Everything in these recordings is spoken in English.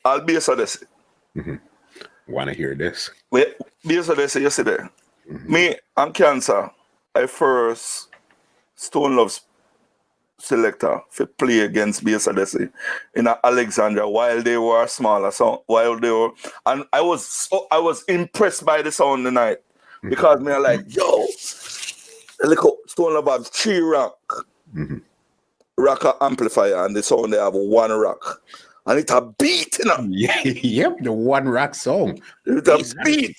I'll be so this. Want to hear this? Wait, be so this yesterday. Me and Cancer, I first Stone Love's selector to play against Besa Desi in Alexandria while they were smaller. So while they were, and I was impressed by the sound tonight because me like, yo, look how Stone Love have 3 rack, rack amplifier, and the sound they have 1 rack, and it a beat, you know. Yeah, yep, the 1 rack song. It a beat.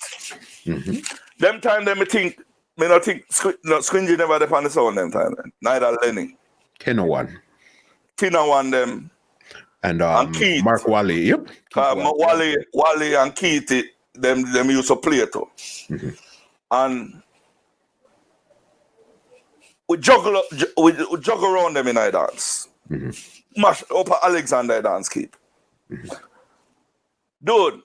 Them time, them me not think Squingy never had on the sound them time. Neither Lenny. 10-1. 10-1 them. And Keith. Mark Wally, yep. Wally and Keith, them used to play too. And we juggle around them in our dance. Mash up Alexander dance keep. Dude,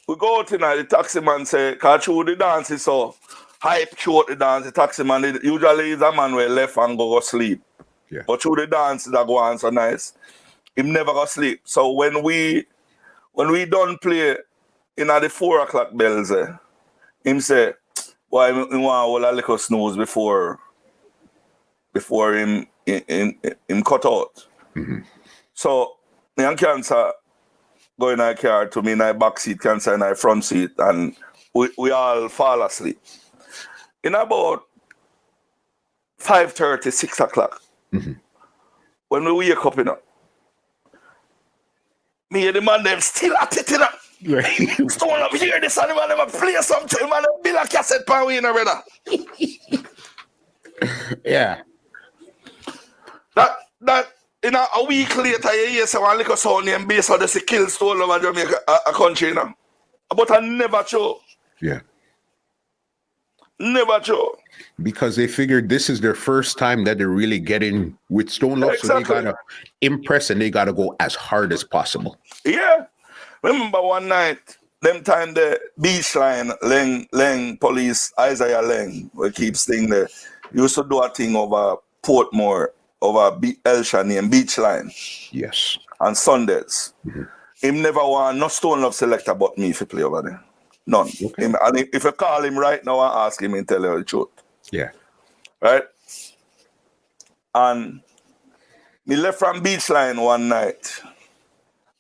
we go out tonight, the taxi man say, cause through the dance is so hype throughout the dance, the taxi man usually is a man where left and go sleep. Yeah. But through the dance that go on so nice, him never go sleep. So when we done play in the 4 o'clock bells, him say, why he want a little snooze before him cut out. So me and Cancer go in our car to me in our back seat, Cancer in our front seat, and we all fall asleep. In about 5:30, 6 o'clock, when we wake up, you know, me and the man them still at it, you know. Right. Stone up here, this and the man them play something, man, build a cassette pan we in a brother. Yeah. That in a week later, you hear someone like a sound named Bass or the kill Stone over Jamaica, a country, you know. But I never show. Yeah. Never show. Because they figured this is their first time that they're really getting with Stone Love, so they gotta impress and they gotta go as hard as possible. Yeah. Remember one night, them time the beach line, Leng police, Isaiah Leng, we keep staying there, used to do a thing over Portmore, over Elsha named Beach Line. Yes. On Sundays. Him never want no Stone Love selector but me if he play over there. None. Okay. And if you call him right now and ask him, he'll tell you the truth. Yeah. Right? And me left from Beach Line one night.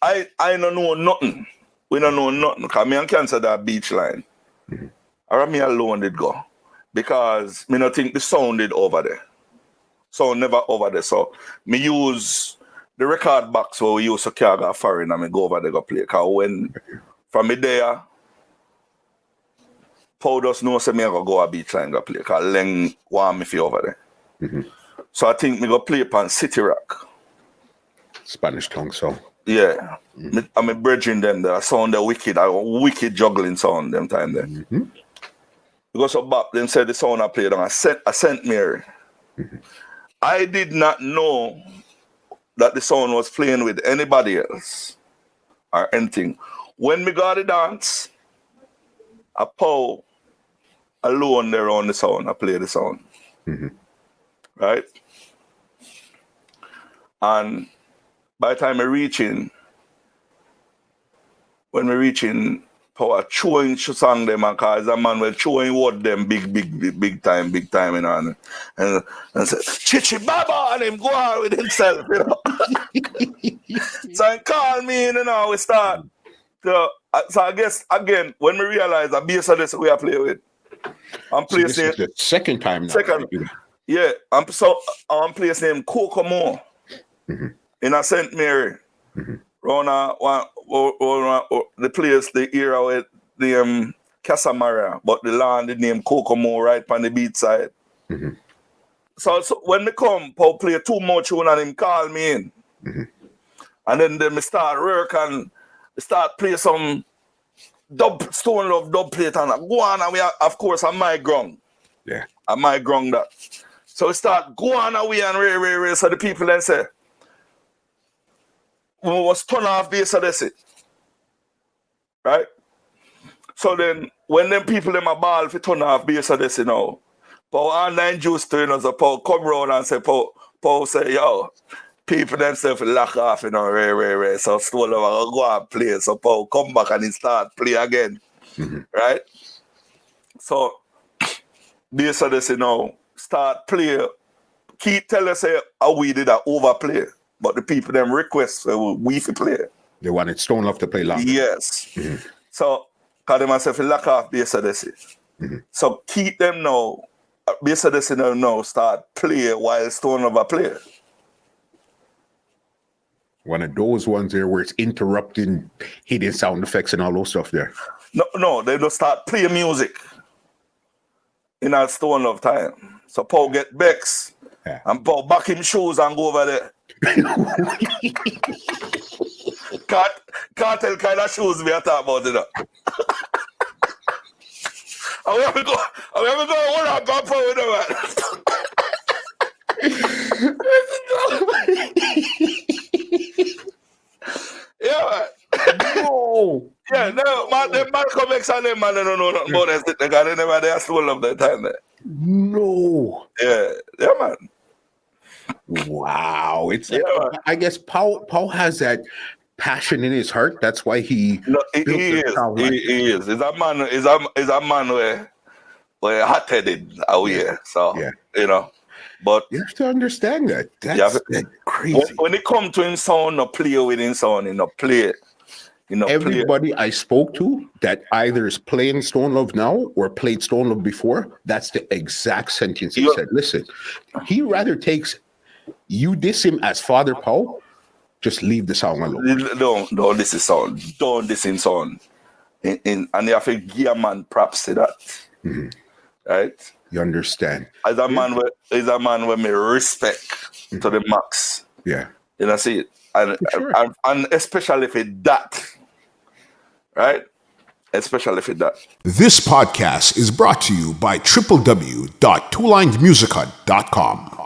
I don't know nothing. We don't know nothing. Because me and Cancer that Beach Line. Or me alone did go. Because me not think the sound did over there. Sound never over there. So me use the record box where we used to carry a foreign and me go over there go play. Because when from me there, Paul just know say me go a Beach Line go play. Because Leng want me for over there. So I think me go play upon City Rock. Spanish tongue song. Yeah. I'm bridging them there. Sound the wicked juggling sound them time there. Because of back then said the sound I played on a St. Mary. I did not know that the sound was playing with anybody else or anything. When me got the dance, I Paul alone there on the sound. I play the sound. Right? And by the time when we reaching power chewing song them and cause a man will chewing word them big time, you know, and say Chichi Baba and him go on with himself, you know. So he call me in, you know, we start. So I guess again when we realize that Bass of this we are playing with. I'm So this placing is the second time now. Second. Yeah, I'm placing him Kokomo in a St. Mary. Round the place, the era with the Casamara, but the land the name Kokomo right on the beach side. So when me come, Paul play 2 more tune and him call me in. And then me start work and start play some Stone Love dub plate and go on and we are, of course on my ground. Yeah. On my ground that. So we start going away and re. So the people then say, we was turn off Bass of this. Right? So then when them people in my ball if you turn off Bass of this, you know, Paul online juice to you know, so Paul come round and say, Paul say, yo, people themselves lock off, you know, rare. So Stone Love go and play. So Paul come back and he start play again. Right? So based on this, you know, start play. Keith tell us how we did that overplay. But the people them request we to play. They wanted Stone Love to play longer. Yes. So cause them myself lock off based on this. So keep them now, based on this now start play while Stone Love play. One of those ones there where it's interrupting hidden sound effects and all those stuff there. No, they don't start playing music in our Stone Love time. So Paul get Bex and Paul back him shoes and go over there. Can't tell kind of shoes we are talking about, you know. And we have to go hold on back for with yeah, man. No. Yeah, no, man, them Malcolm X and them man, they don't know nothing about this. They got never they are Stone Love that time there. No. Yeah, man. Wow. It's I guess Paul has that passion in his heart. That's why he He is. He's a man where hot-headed out here. So you know. But you have to understand that. That's crazy. When it comes to him sound, no play with him sound, play. Everybody I spoke to that either is playing Stone Love now or played Stone Love before, that's the exact sentence he said. Listen, he rather takes you diss him as Father Paul, just leave the song alone. Don't diss his sound. Don't diss his sound. And you have to give a man props to that. Right? You understand? As a man with me respect to the max. Yeah. You know, see it. And especially if it that. Right? Especially if it that. This podcast is brought to you by www.twolinedmusichut.com.